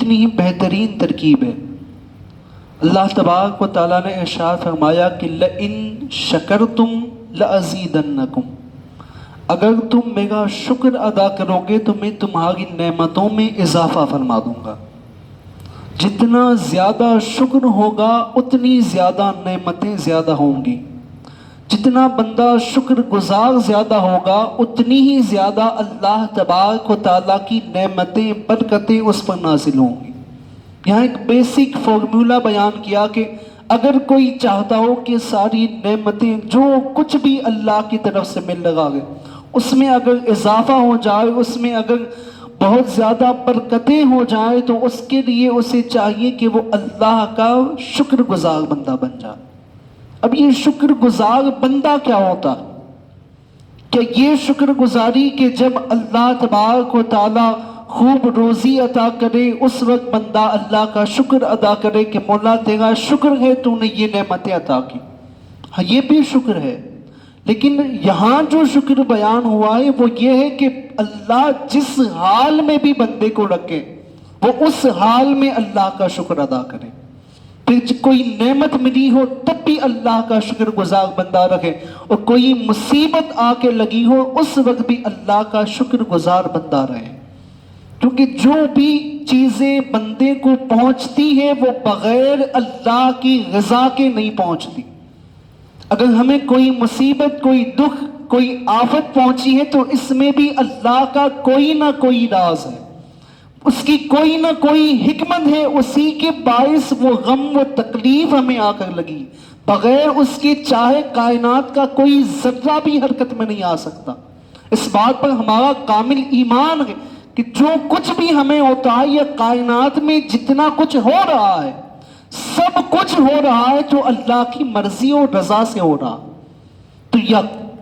کتنی ہی بہترین ترکیب ہے۔ اللہ تبارک و تعالیٰ نے ارشاد فرمایا کہ لَإِن شَكَرْتُمْ لَأَزِيدَنَّكُمْ، اگر تم میرا شکر ادا کرو گے تو میں تمہاری نعمتوں میں اضافہ فرما دوں گا۔ جتنا زیادہ شکر ہوگا اتنی زیادہ نعمتیں زیادہ ہوں گی، جتنا بندہ شکر گزار زیادہ ہوگا اتنی ہی زیادہ اللہ تبارک و تعالیٰ کی نعمتیں برکتیں اس پر نازل ہوں گی۔ یہاں ایک بیسک فارمولا بیان کیا کہ اگر کوئی چاہتا ہو کہ ساری نعمتیں جو کچھ بھی اللہ کی طرف سے مل رہا ہے اس میں اگر اضافہ ہو جائے، اس میں اگر بہت زیادہ برکتیں ہو جائیں، تو اس کے لیے اسے چاہیے کہ وہ اللہ کا شکر گزار بندہ بن جائے۔ اب یہ شکر گزار بندہ کیا ہوتا ہے؟ کہ یہ شکر گزاری کہ جب اللہ تبارک و تعالیٰ خوب روزی عطا کرے اس وقت بندہ اللہ کا شکر ادا کرے کہ مولا تیرا شکر ہے تو نے یہ نعمتیں عطا کی۔ ہاں یہ بھی شکر ہے، لیکن یہاں جو شکر بیان ہوا ہے وہ یہ ہے کہ اللہ جس حال میں بھی بندے کو رکھے وہ اس حال میں اللہ کا شکر ادا کرے۔ پھر کوئی نعمت ملی ہو تب بھی اللہ کا شکر گزار بندہ رکھے، اور کوئی مصیبت آ کے لگی ہو اس وقت بھی اللہ کا شکر گزار بندہ رہے، کیونکہ جو بھی چیزیں بندے کو پہنچتی ہے وہ بغیر اللہ کی رضا کے نہیں پہنچتی۔ اگر ہمیں کوئی مصیبت، کوئی دکھ، کوئی آفت پہنچی ہے تو اس میں بھی اللہ کا کوئی نہ کوئی راز ہے، اس کی کوئی نہ کوئی حکمت ہے، اسی کے باعث وہ غم و تکلیف ہمیں آ کر لگی۔ بغیر اس کے چاہے کائنات کا کوئی ذرہ بھی حرکت میں نہیں آ سکتا۔ اس بات پر ہمارا کامل ایمان ہے کہ جو کچھ بھی ہمیں ہوتا ہے یا کائنات میں جتنا کچھ ہو رہا ہے سب کچھ ہو رہا ہے تو اللہ کی مرضی اور رضا سے ہو رہا۔ تو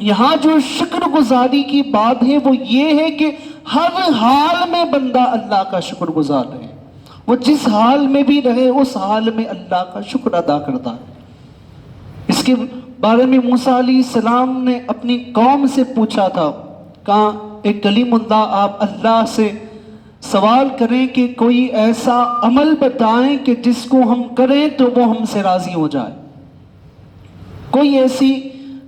یہاں جو شکر گزاری کی بات ہے وہ یہ ہے کہ ہر حال میں بندہ اللہ کا شکر گزار رہے، وہ جس حال میں بھی رہے اس حال میں اللہ کا شکر ادا کرتا ہے۔ اس کے بارے میں موسیٰ علیہ السلام نے اپنی قوم سے پوچھا تھا، کہا ایک کلیم اللہ آپ اللہ سے سوال کریں کہ کوئی ایسا عمل بتائیں کہ جس کو ہم کریں تو وہ ہم سے راضی ہو جائے۔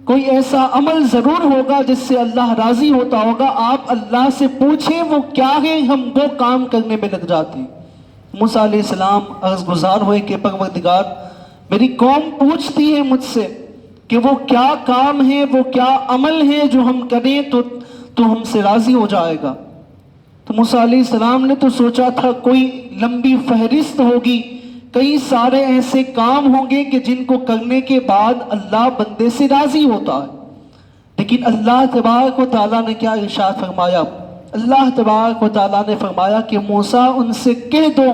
کوئی ایسا عمل ضرور ہوگا جس سے اللہ راضی ہوتا ہوگا، آپ اللہ سے پوچھیں وہ کیا ہے، ہم وہ کام کرنے میں لگ جاتے ہیں۔ موسیٰ علیہ السلام عرض گزار ہوئے کہ پروردگار میری قوم پوچھتی ہے مجھ سے کہ وہ کیا کام ہے، وہ کیا عمل ہے جو ہم کریں تو ہم سے راضی ہو جائے گا۔ تو موسیٰ علیہ السلام نے تو سوچا تھا کوئی لمبی فہرست ہوگی، کئی سارے ایسے کام ہوں گے کہ جن کو کرنے کے بعد اللہ بندے سے راضی ہوتا ہے، لیکن اللہ تبارک و تعالیٰ نے کیا ارشاد فرمایا؟ اللہ تبارک و تعالیٰ نے فرمایا کہ موسیٰ ان سے کہہ دو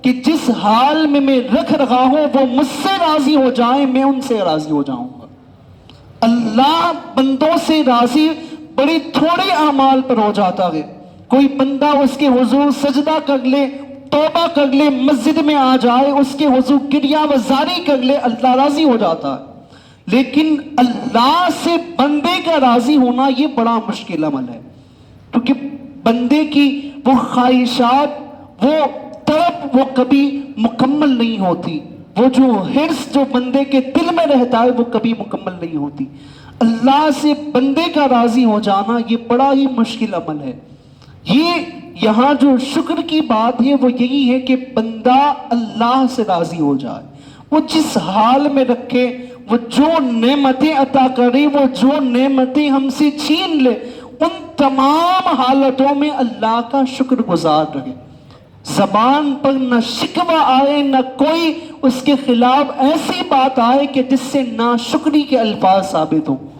کہ جس حال میں رکھ رہا ہوں وہ مجھ سے راضی ہو جائیں، میں ان سے راضی ہو جاؤں گا۔ اللہ بندوں سے راضی بڑے تھوڑے اعمال پر ہو جاتا ہے۔ کوئی بندہ اس کے حضور سجدہ کر لے، توبہ کر لے، مسجد میں آ جائے، اس کے حضور کریا وزاری کر لے، اللہ راضی ہو جاتا ہے۔ لیکن اللہ سے بندے کا راضی ہونا یہ بڑا مشکل عمل ہے، کیونکہ بندے کی وہ خواہشات، وہ طلب وہ کبھی مکمل نہیں ہوتی، وہ جو حرص جو بندے کے دل میں رہتا ہے وہ کبھی مکمل نہیں ہوتی۔ اللہ سے بندے کا راضی ہو جانا یہ بڑا ہی مشکل عمل ہے۔ یہاں جو شکر کی بات ہے وہ یہی ہے کہ بندہ اللہ سے راضی ہو جائے، وہ جس حال میں رکھے، وہ جو نعمتیں عطا کرے، وہ جو نعمتیں ہم سے چھین لے، ان تمام حالتوں میں اللہ کا شکر گزار رہے، زبان پر نہ شکوہ آئے، نہ کوئی اس کے خلاف ایسی بات آئے کہ جس سے ناشکری کے الفاظ ثابت ہوں۔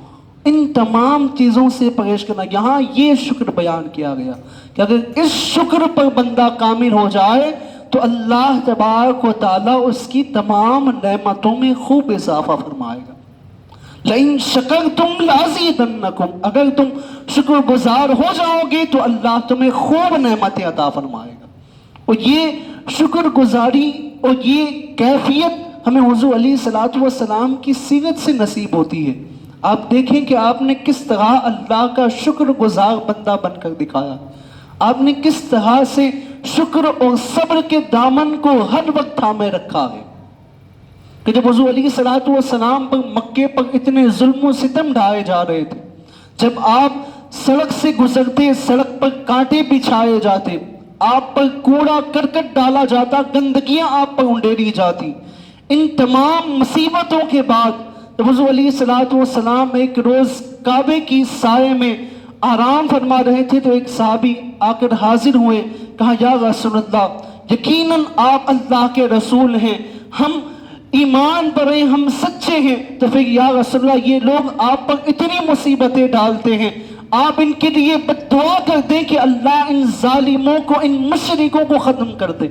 ان تمام چیزوں سے پرہیز کرنا، یہاں یہ شکر بیان کیا گیا کہ اگر اس شکر پر بندہ کامل ہو جائے تو اللہ تبارک و تعالیٰ اس کی تمام نعمتوں میں خوب اضافہ فرمائے گا۔ لَإِن شَكَرْتُمْ لَأَزِيدَنَّكُمْ، اگر تم شکر گزار ہو جاؤ گے تو اللہ تمہیں خوب نعمتیں عطا فرمائے گا۔ اور یہ شکر گزاری اور یہ کیفیت ہمیں حضور علیہ الصلوۃ والسلام کی سیرت سے نصیب ہوتی ہے۔ آپ دیکھیں کہ آپ نے کس طرح اللہ کا شکر گزار بندہ بن کر دکھایا، آپ نے کس طرح سے شکر اور صبر کے دامن کو ہر وقت تھامے رکھا ہے کہ جب حضور علیہ الصلوۃ والسلام پر مکے پر اتنے ظلم و ستم ڈھائے جا رہے تھے، جب آپ سڑک سے گزرتے سڑک پر کانٹے بچھائے جاتے، آپ پر کوڑا کرکٹ ڈالا جاتا، گندگیاں آپ پر انڈیری جاتی، ان تمام مصیبتوں کے بعد جب حضور علیہ الصلوۃ والسلام ایک روز کعبے کی سائے میں آرام فرما رہے تھے تو ایک صحابی آ کر حاضر ہوئے، کہا یا رسول اللہ یقیناً آپ اللہ کے رسول ہیں، ہم ایمان پر ہیں، ہم سچے ہیں، تو پھر یا رسول اللہ یہ لوگ آپ پر اتنی مصیبتیں ڈالتے ہیں، آپ ان کے لیے بد دعا کر دیں کہ اللہ ان ظالموں کو، ان مشرکوں کو ختم کر دے۔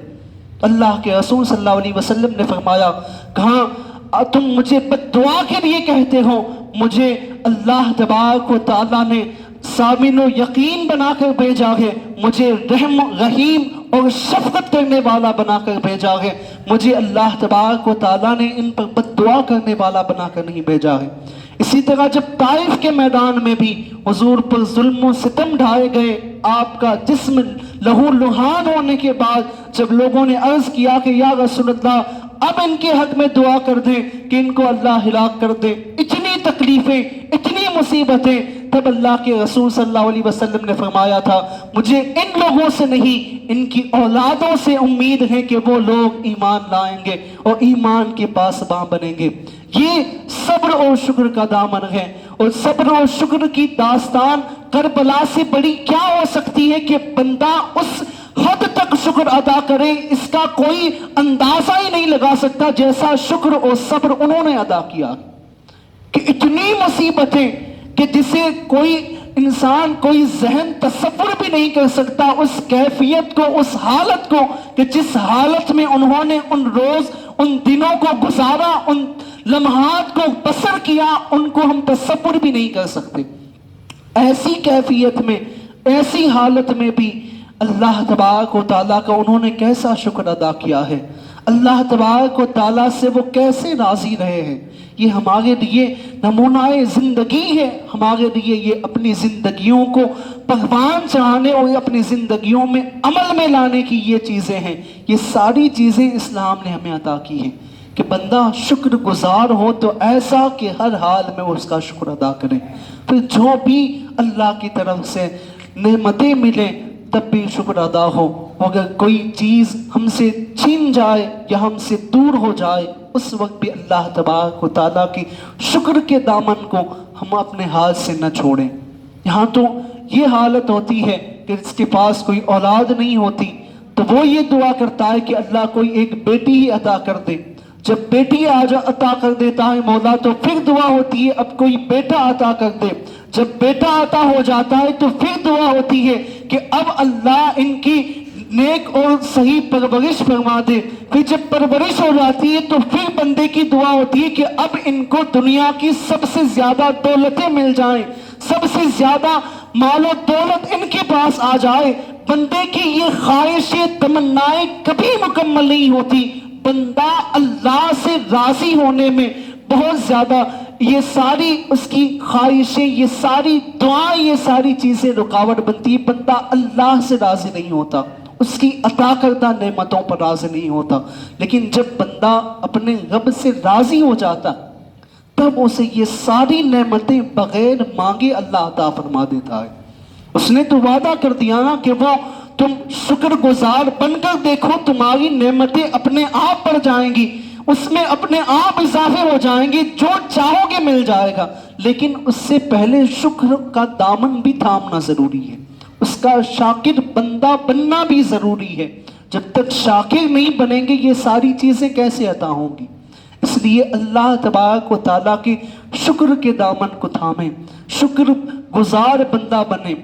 اللہ کے رسول صلی اللہ علیہ وسلم نے فرمایا، کہاں تم مجھے بد دعا کے لیے کہتے ہو، مجھے اللہ تبارک و تعالیٰ نے سامن و یقین بنا کر بھیجا ہے، مجھے رحم رحیم اور شفقت کرنے والا بنا کر بھیجا ہے، مجھے اللہ تبارک و تعالیٰ نے ان پر بد دعا کرنے والا بنا کر نہیں بھیجا ہے۔ اسی طرح جب طائف کے میدان میں بھی حضور پر ظلم و ستم ڈھائے گئے، آپ کا جسم لہو لہان ہونے کے بعد جب لوگوں نے عرض کیا کہ یا رسول اللہ اب ان کے حق میں دعا کر دیں کہ ان کو اللہ ہلاک کر دے، اتنی تکلیفیں، اتنی مصیبتیں، تب اللہ کے رسول صلی اللہ علیہ وسلم نے فرمایا تھا مجھے ان لوگوں سے نہیں، ان کی اولادوں سے امید ہے کہ وہ لوگ ایمان لائیں گے اور ایمان کے پاسباں بنیں گے۔ یہ صبر اور شکر کا دامن ہے، اور صبر اور شکر کی داستان کربلا سے بڑی کیا ہو سکتی ہے کہ بندہ اس حد تک شکر ادا کرے، اس کا کوئی اندازہ ہی نہیں لگا سکتا جیسا شکر اور صبر انہوں نے ادا کیا، کہ اتنی مصیبتیں کہ جسے کوئی انسان، کوئی ذہن تصور بھی نہیں کر سکتا، اس کیفیت کو، اس حالت کو، کہ جس حالت میں انہوں نے ان روز، ان دنوں کو گزارا، ان لمحات کو بسر کیا، ان کو ہم تصور بھی نہیں کر سکتے۔ ایسی کیفیت میں، ایسی حالت میں بھی اللہ تبارک و تعالیٰ کا انہوں نے کیسا شکر ادا کیا ہے، اللہ تبارک و تعالیٰ سے وہ کیسے راضی رہے ہیں، یہ ہمارے لیے نمونہ زندگی ہے، ہمارے لیے یہ اپنی زندگیوں کو پروان چڑھانے اور اپنی زندگیوں میں عمل میں لانے کی یہ چیزیں ہیں۔ یہ ساری چیزیں اسلام نے ہمیں عطا کی ہیں کہ بندہ شکر گزار ہو تو ایسا کہ ہر حال میں وہ اس کا شکر ادا کرے، پھر جو بھی اللہ کی طرف سے نعمتیں ملیں تب بھی شکر ادا ہو، اگر کوئی چیز ہم سے چھین جائے یا ہم سے دور ہو جائے اس وقت بھی اللہ تبارک و تعالیٰ کی شکر کے دامن کو ہم اپنے ہاتھ سے نہ چھوڑیں۔ یہاں تو یہ حالت ہوتی ہے کہ جس کے پاس کوئی اولاد نہیں ہوتی تو وہ یہ دعا کرتا ہے کہ اللہ کوئی ایک بیٹی ہی عطا کر دے، جب بیٹی عطا کر دیتا ہے مولا تو پھر دعا ہوتی ہے اب کوئی بیٹا عطا کر دے، جب بیٹا عطا ہو جاتا ہے تو پھر دعا ہوتی ہے کہ اب اللہ ان کی نیک اور صحیح پرورش فرما دے، پھر جب پرورش ہو جاتی ہے تو پھر بندے کی دعا ہوتی ہے کہ اب ان کو دنیا کی سب سے زیادہ دولتیں مل جائیں، سب سے زیادہ مال و دولت ان کے پاس آ جائے۔ بندے کی یہ خواہشیں، تمنائیں کبھی مکمل نہیں ہوتی، بندہ اللہ سے راضی ہونے میں بہت زیادہ یہ ساری اس کی خواہشیں، یہ ساری دعائیں، یہ ساری چیزیں رکاوٹ بنتی ہے، بندہ اللہ سے راضی نہیں ہوتا، اس کی عطا کردہ نعمتوں پر راضی نہیں ہوتا۔ لیکن جب بندہ اپنے رب سے راضی ہو جاتا تب اسے یہ ساری نعمتیں بغیر مانگے اللہ عطا فرما دیتا ہے۔ اس نے تو وعدہ کر دیا نا کہ وہ تم شکر گزار بن کر دیکھو تمہاری نعمتیں اپنے آپ بڑھ جائیں گی، اس میں اپنے آپ اضافے ہو جائیں گے، جو چاہو گے مل جائے گا، لیکن اس سے پہلے شکر کا دامن بھی تھامنا ضروری ہے، اس کا شاکر بندہ بننا بھی ضروری ہے۔ جب تک شاکر نہیں بنیں گے یہ ساری چیزیں کیسے عطا ہوں گی؟ اس لیے اللہ تبارک و تعالیٰ کے شکر کے دامن کو تھامیں، شکر گزار بندہ بنے،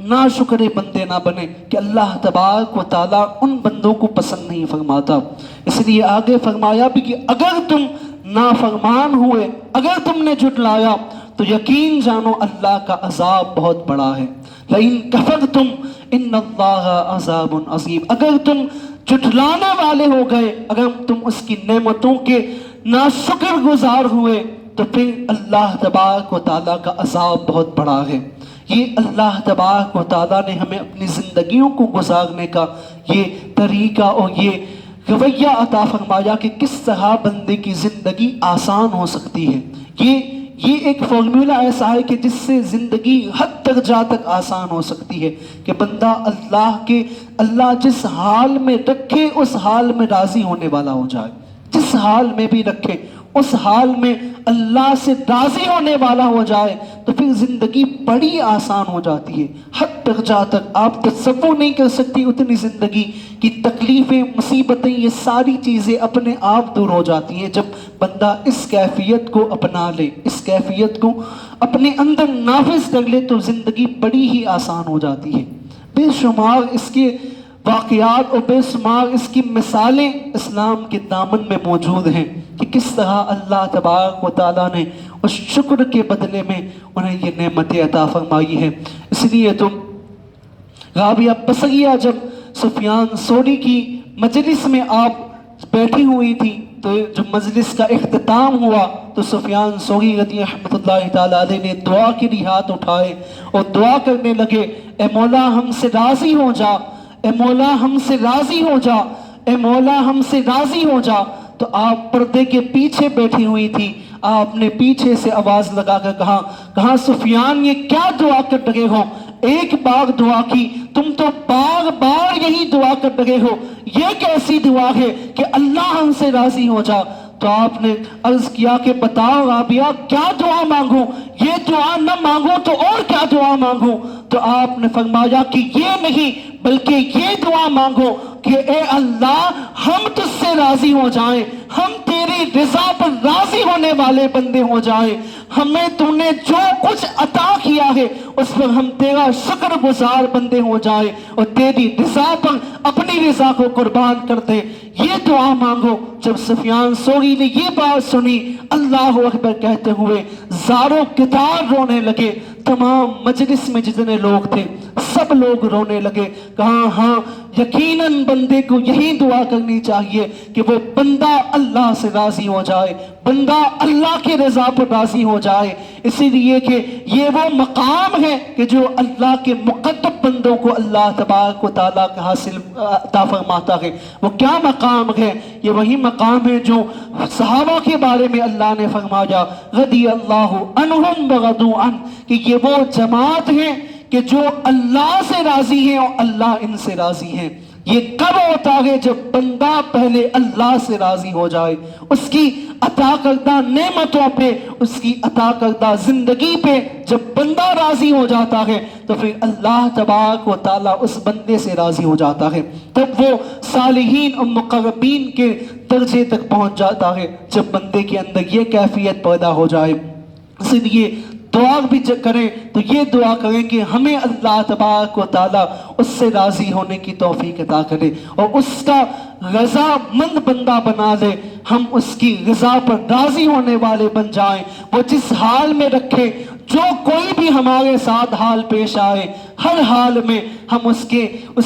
نا شکرے بندے نہ بنے، کہ اللہ تبارک و تعالیٰ ان بندوں کو پسند نہیں فرماتا۔ اس لیے آگے فرمایا بھی کہ اگر تم نافرمان ہوئے، اگر تم نے جھٹلایا تو یقین جانو اللہ کا عذاب بہت بڑا ہے۔ لَإِن كَفَرْتُمْ إِنَّ اللَّهَ عَذَابٌ عَظِيمٌ، اگر تم جھٹلانے والے ہو گئے، اگر تم اس کی نعمتوں کے ناشکر گزار ہوئے تو پھر اللہ تبارک و تعالیٰ کا عذاب بہت بڑا ہے۔ یہ اللہ تبارک و تعالیٰ نے ہمیں اپنی زندگیوں کو گزارنے کا یہ طریقہ اور یہ رویہ عطا فرمایا کہ کس طرح بندے کی زندگی آسان ہو سکتی ہے۔ یہ ایک فارمولا ایسا ہے کہ جس سے زندگی حد درجہ تک آسان ہو سکتی ہے کہ بندہ اللہ جس حال میں رکھے اس حال میں راضی ہونے والا ہو جائے، جس حال میں بھی رکھے اس حال میں اللہ سے راضی ہونے والا ہو جائے، تو پھر زندگی بڑی آسان ہو جاتی ہے۔ حد درجہ تک آپ تصور نہیں کر سکتی اتنی زندگی کی تکلیفیں، مصیبتیں، یہ ساری چیزیں اپنے آپ دور ہو جاتی ہیں جب بندہ اس کیفیت کو اپنا لے، اس کیفیت کو اپنے اندر نافذ کر لے، تو زندگی بڑی ہی آسان ہو جاتی ہے۔ بے شمار اس کے واقعات اور بے شمار اس کی مثالیں اسلام کے دامن میں موجود ہیں کہ کس طرح اللہ تبارک و تعالیٰ نے اس شکر کے بدلے میں انہیں یہ نعمتیں عطا فرمائی ہے۔ اس لیے تو رابعہ بصریہ جب سفیان ثوری کی مجلس میں آپ بیٹھی ہوئی تھی تو جب مجلس کا اختتام ہوا تو سفیان ثوری رضی رحمۃ اللہ تعالیٰ علیہ نے دعا کے لیے ہاتھ اٹھائے اور دعا کرنے لگے، اے مولا ہم سے راضی ہو جا، اے مولا ہم سے راضی ہو جا، اے مولا ہم سے راضی ہو جا۔ تو آپ پردے کے پیچھے بیٹھی ہوئی تھی، آپ نے پیچھے سے آواز لگا کر کہا سفیان یہ کیا دعا کر رہے ہو؟ ایک بار دعا کی، تم تو بار بار یہی دعا کر رہے ہو، یہ کیسی دعا ہے کہ اللہ ہم سے راضی ہو جا؟ تو آپ نے عرض کیا کہ بتاؤ رابعہ کیا دعا مانگوں؟ یہ دعا نہ مانگوں تو اور کیا دعا مانگوں؟ تو آپ نے فرمایا کہ یہ نہیں بلکہ یہ دعا مانگو کہ اے اللہ ہم تجھ سے راضی ہو جائیں، ہم تیری رضا پر راضی ہونے والے بندے ہو جائیں، ہمیں تو نے جو کچھ عطا کیا ہے اس پر ہم تیرا شکر گزار بندے ہو جائیں اور تیری رضا پر اپنی رضا کو قربان کر دیں، یہ دعا مانگو۔ جب سفیان ثوری نے یہ بات سنی اللہ اکبر کہتے ہوئے زاروں کتار رونے لگے، تمام مجلس میں جتنے لوگ تھے سب لوگ رونے لگے، کہا ہاں یقیناً بندے کو یہی دعا کرنی چاہیے کہ وہ بندہ اللہ سے راضی ہو جائے، بندہ اللہ کے رضا پر راضی ہو جائے، اسی لیے کہ یہ وہ مقام ہے کہ جو اللہ کے مقدس بندوں کو اللہ تبارک و تعالیٰ کا حاصل عطا فرماتا ہے۔ وہ کیا مقام ہے؟ یہ وہی مقام ہے جو صحابہ کے بارے میں اللہ نے فرمایا رضی اللہ عنہم ورضوا عنہ کہ یہ وہ جماعت ہیں کہ جو اللہ سے راضی ہیں اور اللہ ان سے راضی ہیں۔ یہ کب ہوتا ہے؟ جب بندہ پہلے اللہ سے راضی ہو جائے، اس کی عطا کردہ نعمتوں پہ، اس کی عطا کردہ زندگی پہ جب بندہ راضی ہو جاتا ہے تو پھر اللہ تبارک و تعالیٰ اس بندے سے راضی ہو جاتا ہے، تب وہ صالحین اور مقربین کے درجے تک پہنچ جاتا ہے جب بندے کے اندر یہ کیفیت پیدا ہو جائے۔ اس لیے دعا بھی کریں تو یہ دعا کریں کہ ہمیں اللہ تبارک و تعالیٰ اس سے راضی ہونے کی توفیق عطا کرے اور اس کا رضا مند بندہ بنا دے، ہم اس کی رضا پر راضی ہونے والے بن جائیں، وہ جس حال میں رکھے، جو کوئی بھی ہمارے ساتھ حال پیش آئے، ہر حال میں ہم اس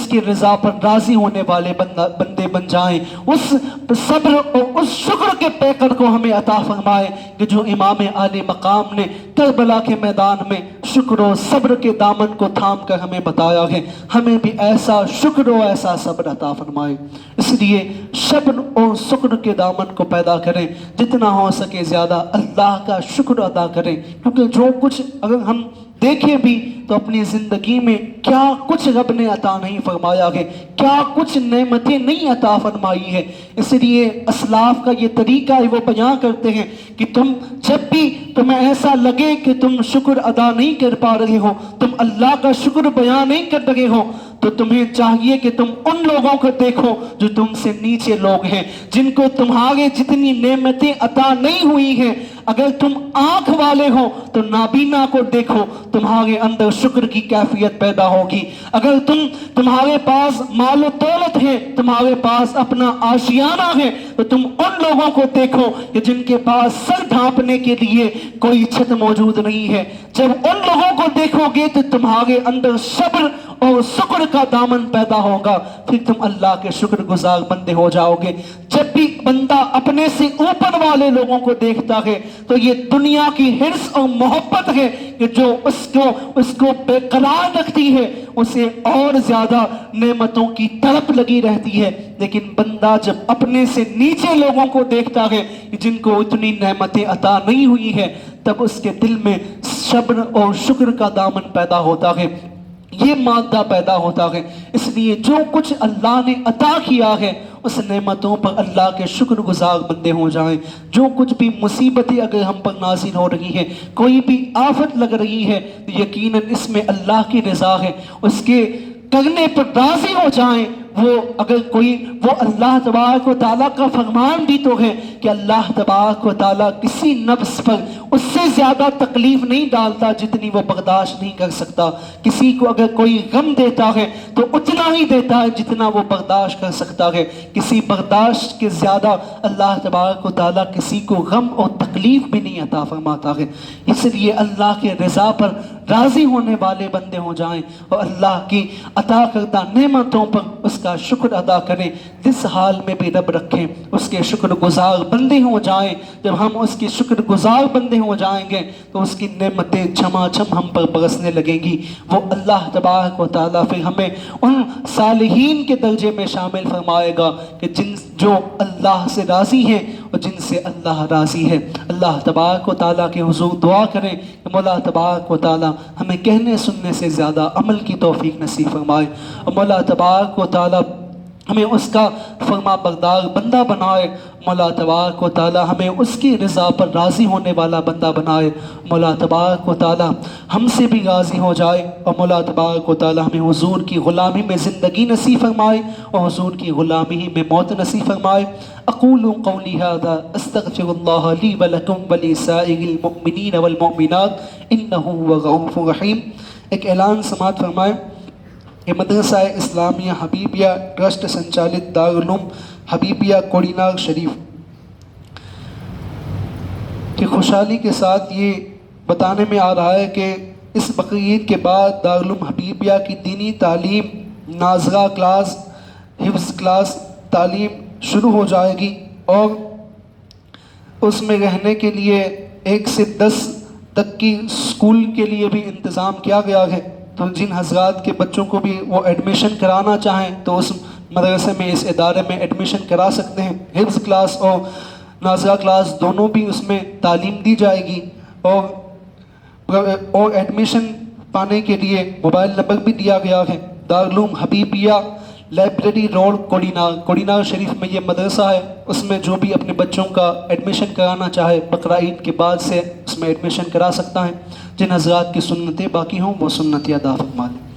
کے رضا پر راضی ہونے والے بندے بن جائیں، اس صبر اور اس شکر کے پیکر کو ہمیں عطا فرمائے کہ جو امام عالی مقام نے کربلا کے میدان میں شکر و صبر کے دامن کو تھام کر ہمیں بتایا ہے، ہمیں بھی ایسا شکر و ایسا صبر عطا فرمائے۔ اس لیے صبر اور شکر کے دامن کو پیدا کریں، جتنا ہو سکے زیادہ اللہ کا شکر ادا کریں، کیونکہ جو کچھ اگر ہم دیکھیں بھی تو اپنی زندگی میں کیا کچھ رب نے عطا نہیں فرمایا ہے، کیا کچھ نعمتیں نہیں عطا فرمائی ہے۔ اس لیے اسلاف کا یہ طریقہ ہے، وہ بیان کرتے ہیں کہ تم جب بھی تمہیں ایسا لگے کہ تم شکر ادا نہیں کر پا رہے ہو، تم اللہ کا شکر بیان نہیں کر رہے ہو، تو تمہیں چاہیے کہ تم ان لوگوں کو دیکھو جو تم سے نیچے لوگ ہیں، جن کو تمہارے جتنی نعمتیں عطا نہیں ہوئی ہیں۔ اگر تم آنکھ والے ہو تو نابینا کو دیکھو، تمہارے اندر شکر کی کیفیت پیدا ہوگی۔ اگر تمہارے پاس مال و دولت ہے، تمہارے پاس اپنا آشیانہ ہے، تو تم ان لوگوں کو دیکھو کہ جن کے پاس سر ڈھانپنے کے لیے کوئی چھت موجود نہیں ہے۔ جب ان لوگوں کو دیکھو گے تو تمہارے اندر صبر اور شکر کا دامن پیدا ہوگا، پھر تم اللہ کے شکر گزار بندے ہو جاؤ گے۔ جب بھی بندہ اپنے سے اوپر والے لوگوں کو دیکھتا ہے تو یہ دنیا کی حرص اور محبت ہے کہ جو اس کو بے قرار رکھتی ہے، اسے اور زیادہ نعمتوں کی طلب لگی رہتی ہے۔ لیکن بندہ جب اپنے سے نیچے لوگوں کو دیکھتا ہے جن کو اتنی نعمتیں عطا نہیں ہوئی ہے، تب اس کے دل میں صبر اور شکر کا دامن پیدا ہوتا ہے، یہ مادہ پیدا ہوتا ہے۔ اس لیے جو کچھ اللہ نے عطا کیا ہے اس نعمتوں پر اللہ کے شکر گزار بندے ہو جائیں۔ جو کچھ بھی مصیبتیں اگر ہم پر نازل ہو رہی ہیں، کوئی بھی آفت لگ رہی ہے، تو یقیناً اس میں اللہ کی رضا ہے، اس کے کرنے پر راضی ہو جائیں۔ وہ اگر کوئی وہ اللہ تبارک و تعالیٰ کا فرمان بھی تو ہے کہ اللہ تبارک و تعالیٰ کسی نفس پر اس سے زیادہ تکلیف نہیں ڈالتا جتنی وہ برداشت نہیں کر سکتا۔ کسی کو اگر کوئی غم دیتا ہے تو اتنا ہی دیتا ہے جتنا وہ برداشت کر سکتا ہے۔ کسی برداشت کے زیادہ اللہ تبارک و تعالیٰ کسی کو غم اور تکلیف بھی نہیں عطا فرماتا ہے۔ اس لیے اللہ کے رضا پر راضی ہونے والے بندے ہو جائیں اور اللہ کی عطا کردہ نعمتوں پر اس کا شکر ادا کریں، جس حال میں بھی رب رکھیں اس کے شکر گزار بندے ہو جائیں۔ جب ہم اس کے شکر گزار بندے ہو جائیں گے تو اس کی نعمتیں چھما چھم ہم پر برسنے لگیں گی۔ وہ اللہ تبارک و تعالیٰ پھر ہمیں ان صالحین کے درجے میں شامل فرمائے گا کہ جو اللہ سے راضی ہیں اور جن سے اللہ راضی ہے۔ اللہ تبارک و تعالیٰ کے حضور دعا کریں کہ مولا تبارک و تعالیٰ ہمیں کہنے سننے سے زیادہ عمل کی توفیق نصیب فرمائے، اور مولا تبارک و تعالیٰ ہمیں اس کا فرما بردار بندہ بنائے۔ مولا تبارک و تعالیٰ ہمیں اس کی رضا پر راضی ہونے والا بندہ بنائے۔ مولا تبارک و تعالیٰ ہم سے بھی راضی ہو جائے، اور مولا تبارک و تعالیٰ ہمیں حضور کی غلامی میں زندگی نصیب فرمائے اور حضور کی غلامی ہی میں موت نصیب فرمائے۔ اقول قولی ھذا استغفر اللہ لی ولکم ولسائر المؤمنین والمؤمنات انہ هو الغفور الرحیم۔ ایک اعلان سماعت فرمائے کہ مدرسہ اسلامیہ حبیبیہ ٹرسٹ سنچالت دارالعلوم حبیبیہ کوڑی ناگ شریف کی خوشحالی کے ساتھ یہ بتانے میں آ رہا ہے کہ اس بقرعید کے بعد دارالعلوم حبیبیہ کی دینی تعلیم، ناظرہ کلاس، حفظ کلاس تعلیم شروع ہو جائے گی، اور اس میں رہنے کے لیے 1 سے 10 تک کی اسکول کے لیے بھی انتظام کیا گیا ہے۔ تو جن حضرات کے بچوں کو بھی وہ ایڈمیشن کرانا چاہیں تو اس مدرسے میں، اس ادارے میں ایڈمیشن کرا سکتے ہیں۔ حفظ کلاس اور ناظرہ کلاس دونوں بھی اس میں تعلیم دی جائے گی، اور ایڈمیشن پانے کے لیے موبائل نمبر بھی دیا گیا ہے۔ دارالعلوم حبیبیہ لائبریری روڈ کوڑی ناگ شریف میں یہ مدرسہ ہے۔ اس میں جو بھی اپنے بچوں کا ایڈمیشن کرانا چاہے بقرعید کے بعد سے اس میں ایڈمیشن کرا سکتا ہے۔ جن حضرات کی سنتیں باقی ہوں وہ سنتیں ادا فرما لیں۔